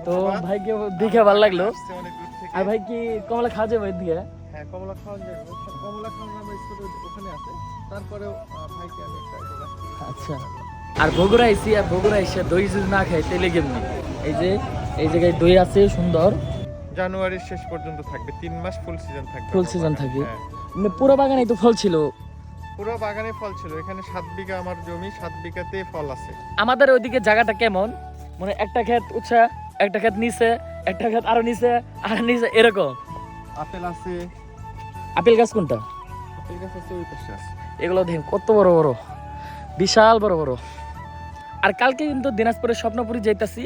তো ভাইকে দেখে ভালো লাগলো। আর ভাই কি কমলা খাওয়া যাবে দিয়ে? হ্যাঁ, কমলা খাওয়া যাবে। কমলা খাওয়া আমার স্কুল ওখানে আছে। তারপরেও ভাইকে আমি একটা আচ্ছা। আর বগুড়া আইসি, আর বগুড়া এসে দই যদি না খাই তাহলে কেমনি? এই জায়গায় দই আছে সুন্দর। জানুয়ারির শেষ পর্যন্ত থাকবে, 3 মাস ফুল সিজন থাকবে। ফুল সিজন থাকে। হ্যাঁ। মানে পুরো বাগানে তো ফল ছিল। পুরো বাগানে ফল ছিল। এখানে 7 বিঘা আমার জমি, 7 বিঘাতে ফল আছে। আমাদের ওইদিকে জায়গাটা কেমন, মানে একটা ক্ষেত উচ্চা, একটা ক্ষেত নিচে, একটা ক্ষেত আরো নিচে, আর নিচে এরকম। আপেল আছে। আপেল গাছ কোনটা? আপেল গাছ আছে ওই পাশে আছে। এগুলো দেখেন কত বড় বড়, বিশাল বড় বড়। আর কালকে কিন্তু দিনাজপুরের স্বপ্নপুরি যাইতাছি।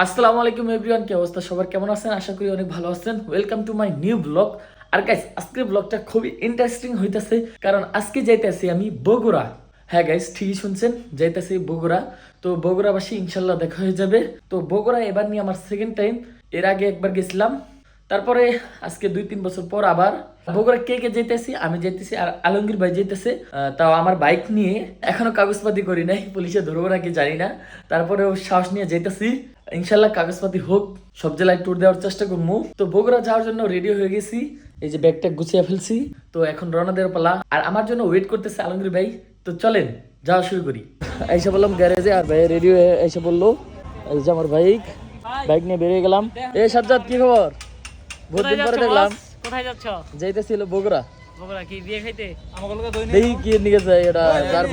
আসসালামু আলাইকুম এভরিওয়ান, কি অবস্থা সবার, কেমন আছেন? আশা করি অনেক ভালো আছেন। Welcome to my new blog. আর গাইস, আজকের ব্লগটা খুবই ইন্টারেস্টিং হইতাছে, কারণ আজকে যাইতেছি আমি বগুড়া। হ্যাঁ গাইস, ঠিকই শুনছেন, যাইতেছি বগুড়া। তো বগুড়াবাসী ইনশাল্লাহ দেখা হয়ে যাবে। তো বগুড়া এবার নিয়ে আমার সেকেন্ড টাইম। এর আগে একবার গেছিলাম, তারপরে আজকে 2-3 বছর পর আবার বগুড়া। কে কে যেতেছি? আমি যেতেছি আর আলমগীর ভাই যেতেছে, তাও আমার বাইক নিয়ে। এখনো কাগজপাতি করি নাই, পুলিশে ধরবো নাকি জানি না, তারপরেও সাহস নিয়ে যেতেছি। ইনশাল্লাহ কাগজপাতি হোক, সব জেলায় ট্যুর দেওয়ার চেষ্টা করবো। তো বগুড়া যাওয়ার জন্য রেডি হয়ে গেছি, এই যে ব্যাগটা গুছিয়ে ফেলছি। তো এখন রওনা দেওয়ার পালা, আর আমার জন্য ওয়েট করতেছে আলমগীর ভাই। তো চলেন যাওয়া শুরু করি। এসে বললাম গ্যারেজে, আর ভাই রেডি হয়ে এসে বললো এই যে আমার বাইক নিয়ে বেরিয়ে গেলাম। এ সাজ্জাদ, কি খবর? বহুত দিন পরে দেখলাম। কোথায় যাচ্ছ? যাইতেছিল বগুড়া। বগুড়া কি বিয়ে খাইতে? দেখি কি নিয়ে যায় এটা, যার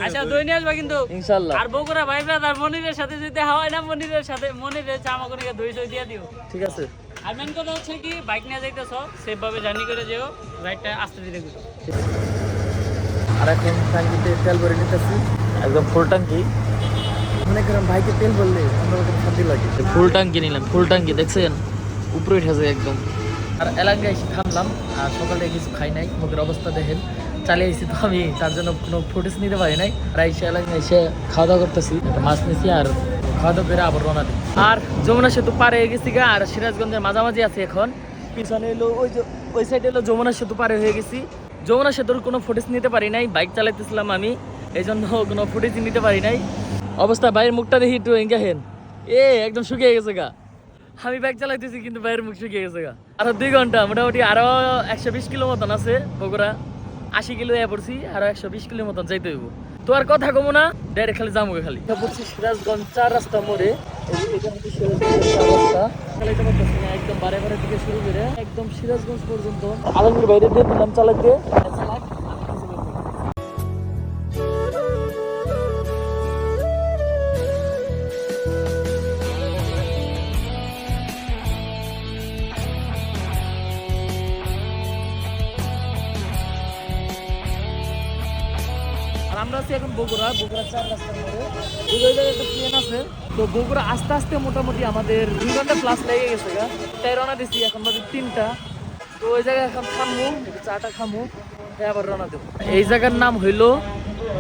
আচ্ছা দই নিয়ে আসবা কিন্তু ইনশাআল্লাহ। আর বগুড়া ভাই ব্রাদার মনিরের সাথে যদি হয় না, মনিরের সাথে মনিরের চা আমাকে দই দই দিয়ে দিও। ঠিক আছে। আর মেন কথা হচ্ছে কি, বাইক নিয়ে যাইতেছো, সেফ ভাবে জার্নি করে যেও, রাইডটা আস্তে ধীরে করো। আর এখন ট্যাঙ্কিতে তেল ভরে নিতেছি, একদম ফুল ট্যাঙ্কি। মনে করেন ভাইকে তেল বললে অন্যরকম শান্তি লাগে। ফুল ট্যাঙ্কি নিলাম, ফুল ট্যাঙ্কি দেখছেন উপরে উঠেছে একদম। আর এলাকায় এসে থামলাম, আর সকালে কিছু খাই নাই, মুখের অবস্থা দেখেন। চালিয়ে এসেছি তো আমি, তার জন্য কোনো ফুটেজ নিতে পারি নাই। আর এসে এলাকায় এসে খাওয়া দাওয়া করতেছি, একটা মাছ নিয়েছি, আর খাওয়া দাওয়া করে আবার রওনা দিই। আর যমুনা সেতু পারে হয়ে গেছি গা, আর সিরাজগঞ্জের মাঝামাঝি আছে এখন। পিছনে এলো ওই সাইডে এলো যমুনা সেতু পারে হয়ে গেছি। যমুনা সেতুর কোনো ফুটেজ নিতে পারি নাই, বাইক চালাইতেছিলাম আমি, এই জন্য কোনো ফুটেজ নিতে পারি নাই। অবস্থা বাইরের মুখটা দেখি একটু এঙ্গাহেন, একদম শুকিয়ে গেছে গা। আমি বাইক চালাইতেছি কিন্তু বাইরের মুখ শুকিয়ে গেছে গা। আরো 2 ঘন্টা, মোটামুটি আরো 120 কিলো মতন আছে বগুড়া। 80 কিলো পড়ছি, আরো 120 কিলো মতন যাইতে হইব। তো আর কথা কমো না, ডাইরেক্ট খালি যাবো খালি। বলছি সিরাজগঞ্জ 4 রাস্তা মোড়ে, একদম বারে বারে থেকে শুরু করে একদম সিরাজগঞ্জ পর্যন্ত আলমগীর বাইরে দিয়ে দিলাম চালাইতে। আমরা আছি এখন বগুড়া 4 রাস্তার মোড়ে। ওই জায়গায় একটা ট্রেন আছে। তো বগুড়া আস্তে আস্তে মোটামুটি আমাদের 2 ঘন্টা প্লাস লেগে গেছে গা। তাই রওনা দিচ্ছি, এখন বাজে 3টা। তো ওই জায়গায় এখন খামু, চাটা খামু, আবার রওনা দেবো। এই জায়গার নাম হইলো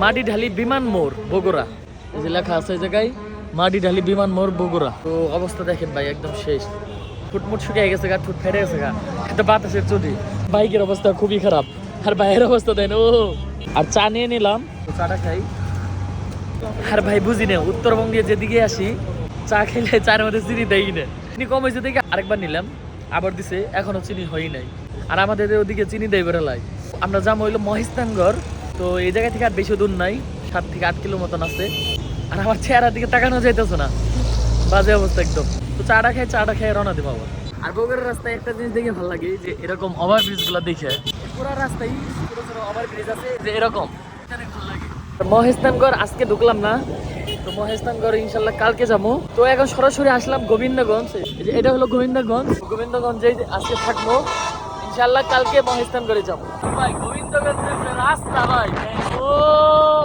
মাটিঢালি বিমান মোড় বগুড়া। এই যে লেখা আছে এই জায়গায় মাটিঢালি বিমান মোড় বগুড়া। তো অবস্থা দেখেন ভাই, একদম শেষ। ফুটমুট শুকিয়ে গেছে গা, ঠুট ফেটে গেছে গা, একটা বাতাসের চুটি। বাইকের অবস্থা খুবই খারাপ, আর ভাইয়ের অবস্থা দেন ও। আর চা নিয়ে নিলাম, চাটা খাই। আর ভাই বুঝি না, উত্তরবঙ্গে যেদিকে আসি চা খেলে চার মধ্যে চিনি দেয় না। চিনি কম হয়েছে দেখে আরেকবার নিলাম, আবার দিছে, এখনো চিনি হয়ই নাই। আর আমাদের ওদিকে চিনি দেয় বেরোলাই। আমরা যাবো হইলো মহেশতানগড়। তো এই জায়গা থেকে আর বেশি দূর নাই, 7 থেকে 8 কিলো মতন আছে। আর আমার চেহারার দিকে তাকানো যাইতেছে না, বাজে অবস্থা একদম। তো চাটা খেয়ে রওনা দেবো আবার। আর বগুড়ার রাস্তায় একটা জিনিস দেখে ভালো লাগে, যে এরকম ওভারব্রিজ গুলো দেখে। পুরো রাস্তায় ছোট ছোট ওভারব্রিজ আছে, যে এরকম ভালো লাগে। মহেশতানগড় আজকে ঢুকলাম না, তো মহেশতানগড় ইনশাল্লাহ কালকে যাবো। তো এখন সরাসরি আসলাম গোবিন্দগঞ্জ। এটা হলো গোবিন্দগঞ্জে আজকে থাকবো, ইনশাল্লাহ কালকে মহেশতানগড়ে যাবো। ভাই গোবিন্দগঞ্জের রাস্তা ভাই, ও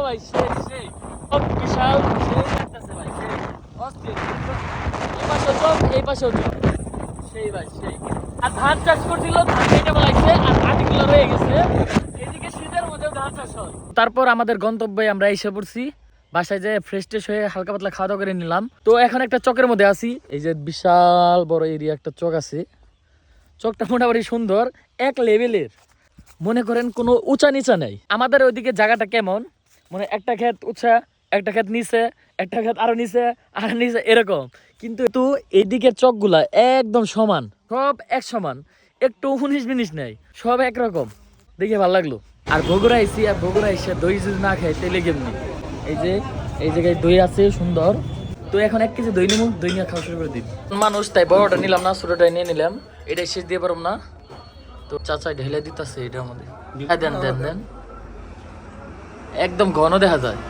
ভাই সেই বিশাল, সেই লাগতেছে ভাই, সেই অস্থির। এই পাশেও চোখ, এই পাশেও চোখ, সেই ভাই সেই। আর ধান চাষ করছিল, ধান কেটে বলাইছে, আর আটিগুলো রয়ে গেছে। এদিকে শীতের মধ্যে ধান চাষ হয়। তারপর আমাদের গন্তব্যে আমরা এসে পড়ছি। বাসায় যেয়ে ফ্রেশ ট্রেশ হয়ে হালকা পাতলা খাওয়া দাওয়া করে নিলাম। তো এখন একটা চকের মধ্যে আছি, এই যে বিশাল বড় এরিয়া একটা চক আছে। চকটা মোটামুটি সুন্দর, এক লেভেলের, মনে করেন কোনো উঁচা নিচা নাই। আমাদের ওইদিকে জায়গাটা কেমন, মানে একটা ক্ষেত উঁচা, একটা ক্ষেত নিচে, একটা ক্ষেত আরো নিচে, আর নিচে এরকম। কিন্তু এইদিকে চকগুলা একদম সমান, সব এক সমান, একটু 19-20 নেই, সব একরকম। দেখে ভালো লাগলো। আর বগুড়া আইসি, আর বগুড়া এসে দই যদি না খাই তাহলে কেমনি। এই যে এই জায়গায় দই আছে সুন্দর। তো এখন 1 কেজি দই নিব, দই নিয়ে খাওয়া শুরু করে দিন। মানুষ তাই বড়টা নিলাম না, ছোটটাই নিয়ে নিলাম। এটাই শেষ দিয়ে পারব না, তো চাচা ঢেলে দিতেছে এটার মধ্যে। দেন দেন দেন, একদম ঘন দেখা যায়।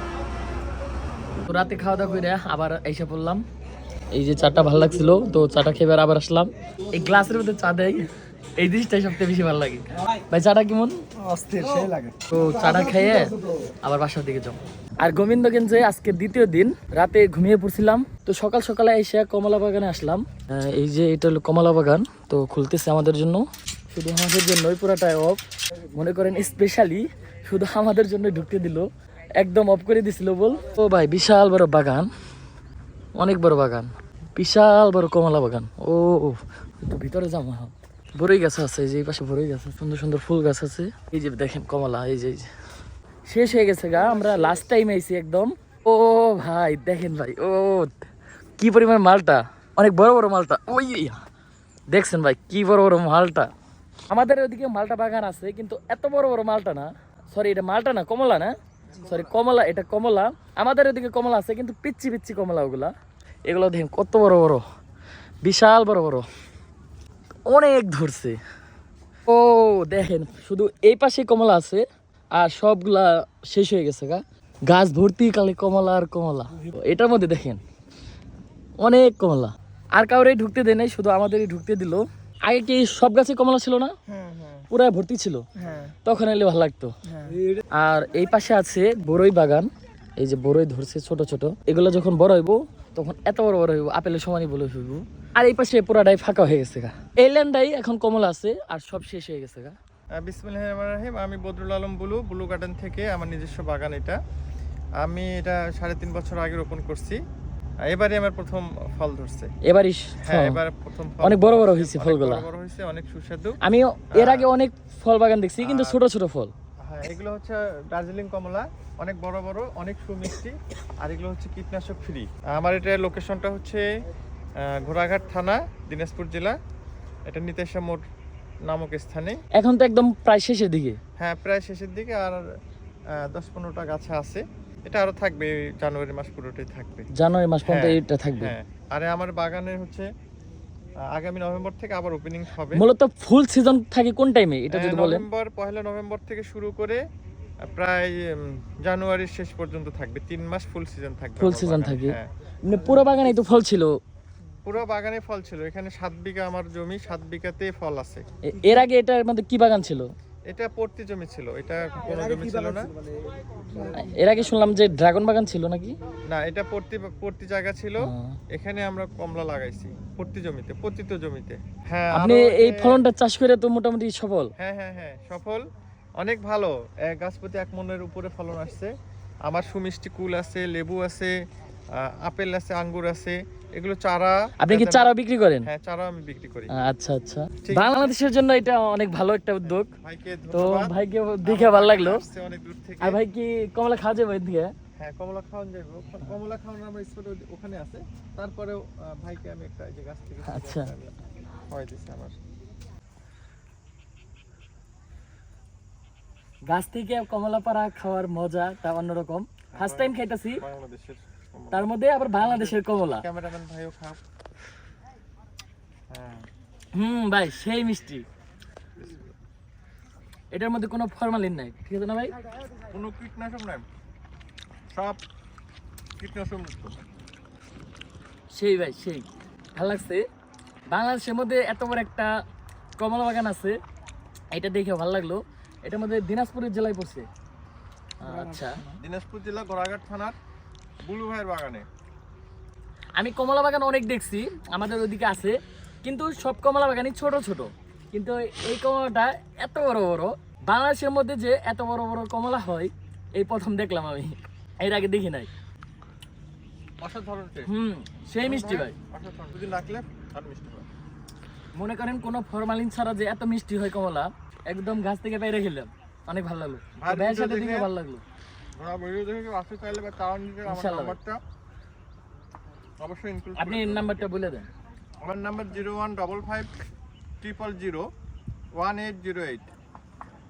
তো রাতে খাওয়া দাওয়া করে আবার এসে পড়লাম। এই যে চাটা ভালো লাগছিল, তো চাটা খেয়ে আবার আসলাম। এই গ্লাসের মধ্যে চা দেয়, এই জিনিসটাই সবথেকে বেশি ভালো লাগে। ভাই চাটা কেমন? অস্থির সেই লাগে। তো চাটা খেয়ে আবার বাসার দিকে যাও। আর গোবিন্দগঞ্জে আজকে দ্বিতীয় দিন, রাতে ঘুমিয়ে পড়ছিলাম। তো সকাল সকালে এসে কমলা বাগানে আসলাম। এই যে এটা হলো কমলা বাগান, তো খুলতেছে আমাদের জন্য, শুধু আমাদের জন্যই পুরাটাই অফ। মনে করেন স্পেশালি শুধু আমাদের জন্য ঢুকতে দিল, একদম অফ করে দিছিল বল। ও ভাই বিশাল বড় বাগান, অনেক বড় বাগান, বিশাল বড় কমলা বাগান। ও একটু ভিতরে যাবো। বড়ই গাছ আছে, এই যে এই পাশে বড়ই গাছ আছে, সুন্দর সুন্দর ফুল গাছ আছে। এই যে দেখেন কমলা, এই যে শেষ হয়ে গেছে গা, আমরা লাস্ট টাইম আইছি একদম। ও ভাই দেখেন ভাই, ও কি পরিমাণ মালটা, অনেক বড় বড় মালটা। ওই দেখছেন ভাই কি বড় বড় মালটা। আমাদের ওইদিকে মালটা বাগান আছে, কিন্তু এত বড় বড় মালটা না। সরি, এটা মালটা না, কমলা না, সরি কমলা, এটা কমলা। আমাদের ওইদিকে কমলা আছে, কিন্তু পিচ্ছি পিচ্ছি কমলা ওগুলা। এগুলো দেখেন কত বড় বড়, বিশাল বড় বড়, অনেক ধরছে। ও দেখেন শুধু এই পাশে কমলা আছে, আর সবগুলা শেষ হয়ে গেছে গা। গাছ ভর্তি কালে কমলা আর কমলা। এটার মধ্যে দেখেন অনেক কমলা, আর কাউরে ঢুকতে দেয় নাই, শুধু আমাদেরই ঢুকতে দিল। আগে কি সব গাছে কমলা ছিল না? পুরা ভর্তি ছিল, তখন এলে ভালো লাগতো। আর এই পাশে আছে বড়ই বাগান, এই যে বড়ই ধরছে ছোট ছোট। এগুলো যখন বড় হইব তখন এত বড় বড় হইব, আপেলের সমানই বলে হইব। আর এই পাশে পুরাটাই ফাঁকা হয়ে গেছে গা, এই ল্যান্ডাই এখন কমলা আছে, আর সব শেষ হয়ে গেছে গা। বিসমিল্লাহির রহমানির রহিম। আমি বদরুল আলম ব্লু গার্ডেন থেকে, আমার নিজস্ব বাগান এটা। আমি এটা 3.5 বছর আগে রোপণ করছি। এবারে আমার প্রথম ফল ধরছে। এবারই হ্যাঁ, এবার প্রথম ফল। অনেক বড় বড় হয়েছে ফলগুলা, বড় হয়েছে, অনেক সুস্বাদু। আমি এর আগে অনেক ফল বাগান দেখছি, কিন্তু ছোট ছোট ফল। হ্যাঁ, এগুলো হচ্ছে দার্জিলিং কমলা, অনেক বড় বড়, অনেক সুমিষ্টি। আর এগুলো হচ্ছে কীটনাশক ফ্রি। আমার এটা লোকেশনটা হচ্ছে ঘোড়াঘাট থানা, দিনাজপুর জেলা। এটা নিতেশা মোড় নামক স্থানে। এখন তো একদম প্রায় শেষের দিকে। হ্যাঁ, প্রায় শেষের দিকে। আর 10-15টা গাছ আছে। এটা আরো থাকবে, জানুয়ারি মাস পুরোটাই থাকবে। জানুয়ারি মাস পর্যন্ত হ্যাঁ, এটা থাকবে। হ্যাঁ। আরে আমার বাগানে হচ্ছে আগামী নভেম্বর থেকে আবার ওপেনিং হবে। মূলত ফুল সিজন থাকে কোন টাইমে এটা যদি বলেন? পহেলা নভেম্বর থেকে শুরু করে প্রায় জানুয়ারির শেষ পর্যন্ত থাকবে। 3 মাস ফুল সিজন থাকবে। ফুল সিজন থাকে। মানে পুরো বাগানেই তো ফল ছিল? পুরো বাগানে ফল ছিল। এখানে 7 বিঘা আমার জমি, 7 বিঘাতে ফল আছে। এর আগে এটার মধ্যে কি বাগান ছিল? এটা পড়তি জমি ছিল, এটা কোনো জমি ছিল না। এর আগে শুনলাম যে ড্রাগন বাগান ছিল নাকি? না, এটা পড়তি জায়গা ছিল। এখানে আমরা কমলা লাগাইছি পড়তি জমিতে, পতিত জমিতে। হ্যাঁ, আপনি এই ফলনটা চাষ করে তো মোটামুটি সফল? হ্যাঁ হ্যাঁ হ্যাঁ, সফল, অনেক ভালো। এক গাছ প্রতি 1 মনের উপরে ফলন আসছে। আমার সুমিষ্টি কুল আছে, লেবু আছে, আপেল আছে, আঙ্গুর আছে। এগুলো চারা। আপনি কি চারা বিক্রি করেন? হ্যাঁ, চারা আমি বিক্রি করি। আচ্ছা আচ্ছা, বাংলাদেশের জন্য এটা অনেক ভালো একটা উদ্যোগ। ভাইকে তো ধন্যবাদ। ভাইকে দেখে ভালো লাগলো। আসছে অনেক দূর থেকে। আর ভাই কি কমলা খাওয়া যাবে এদিকে? হ্যাঁ, কমলা খাওয়ান যাবে। কমলা খাওয়ানোর আমার স্পট ওখানে আছে। তারপরেও ভাইকে আমি একটা এই যে গাছ থেকে আচ্ছা খাওয়াই দিছি। আমার গাছ থেকে কমলা পাড়া খাওয়ার মজাটা অন্যরকম। ফার্স্ট টাইম খাইতাছি, বাংলাদেশের তার মধ্যে আবার বাংলাদেশের কমলা। ক্যামেরাম্যান ভাইও খাও। হ্যাঁ, ভাই সেই মিষ্টি। এটার মধ্যে কোনো ফরমালিন নাই, ঠিক আছে না ভাই? কোনো কীটনাশক নাই, সব কীটনাশক মুক্ত। সেই ভাই সেই ভালো লাগছে। বাংলাদেশের মধ্যে এত বড় একটা কমলা বাগান আছে, এটা দেখে ভালো লাগলো। এটার মধ্যে দিনাজপুরের জেলায় পড়ছে। আচ্ছা, দিনাজপুর জেলা ঘোড়াঘাট থানার বুলু ভাইয়ের বাগানে। আমি কমলা বাগান অনেক দেখছি, আমাদের ওইদিকে আছে, কিন্তু সব কমলা বাগানই ছোট ছোট। কিন্তু এই কমলাটা এত বড় বড়, বাংলাদেশের মধ্যে যে এত বড় বড় কমলা হয় এই প্রথম দেখলাম আমি, এর আগে দেখি নাই। অসাধারণ টেস্ট। সেই মিষ্টি ভাই, অসাধারণ। যদি রাখলে আর মিষ্টি হয়। মনে করেন কোনো ফরমালিন ছাড়া যে এত মিষ্টি হয় কমলা, একদম গাছ থেকে বাইরে খেলাম, অনেক ভালো লাগলো। ভাইয়ের সাথে দেখে ভালো লাগলো। ওরা ভিডিও দেখে কেউ আসতে চাইলে বা চাওয়ার নিতে আমার ইনশাআল্লাহ ভাই। নাম্বারটা অবশ্যই ইনক্লুড আপনি নাম্বারটা বলে দেন। আমার নাম্বার 01550001808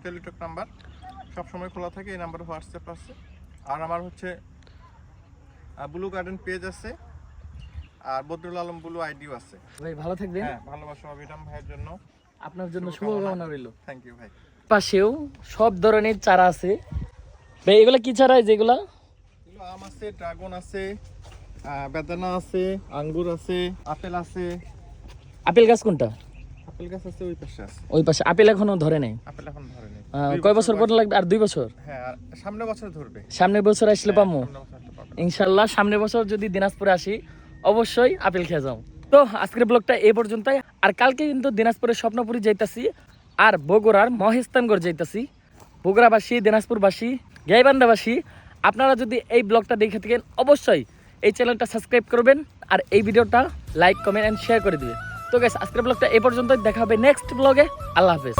টেলিটক নাম্বার, সবসময় খোলা থাকে। এই নাম্বারে হোয়াটসঅ্যাপ আছে। আর আমার হচ্ছে ব্লু গার্ডেন পেজ আছে, আর বদরুল আলম ব্লু আইডিও আছে। ভাই ভালো থাকবেন, হ্যাঁ, ভালোবাসা অবিরাম ভাইয়ের জন্য। আপনার জন্য শুভকামনা। শুভকামনা রইল। থ্যাংক ইউ ভাই। পাশেও সব ধরনের চারা আছে ভাই। এগুলা কি চারা যেগুলা? এগুলো আম আছে, ড্রাগন আছে, বেদানা আছে, আঙ্গুর আছে, আপেল আছে। আপেল গাছ কোনটা? আপেল গাছ আছে ওই পাশে আছে। ওই পাশে। আপেল এখনো ধরে নাই? আপেল এখন ধরেনি। কয় বছর পর লাগবে? আর 2 বছর? হ্যাঁ, আর সামনের বছর ধরবে। সামনের বছর আসলে পাবো সামনের বছর আসলে পাবো। ইনশাল্লাহ। সামনের বছর যদি দিনাজপুরে আসি অবশ্যই আপেল খেয়ে যাও। তো আজকের ব্লগটা এই পর্যন্তই। আর কালকে কিন্তু দিনাজপুরের স্বপ্নপুরি যাইতাছি, আর বগুড়ার মহেস্তানগড় যাইতাছি। বগুড়াবাসী, দিনাজপুরবাসী, গাইবান্ধাবাসী, আপনারা যদি এই ব্লগটা দেখে থাকেন অবশ্যই এই চ্যানেলটা সাবস্ক্রাইব করবেন আর এই ভিডিওটা লাইক, কমেন্ট এন্ড শেয়ার করে দিবেন। তো গাইস, আজকের ব্লগটা এই পর্যন্তই। দেখা হবে নেক্সট ব্লগে। আল্লাহ হাফেজ।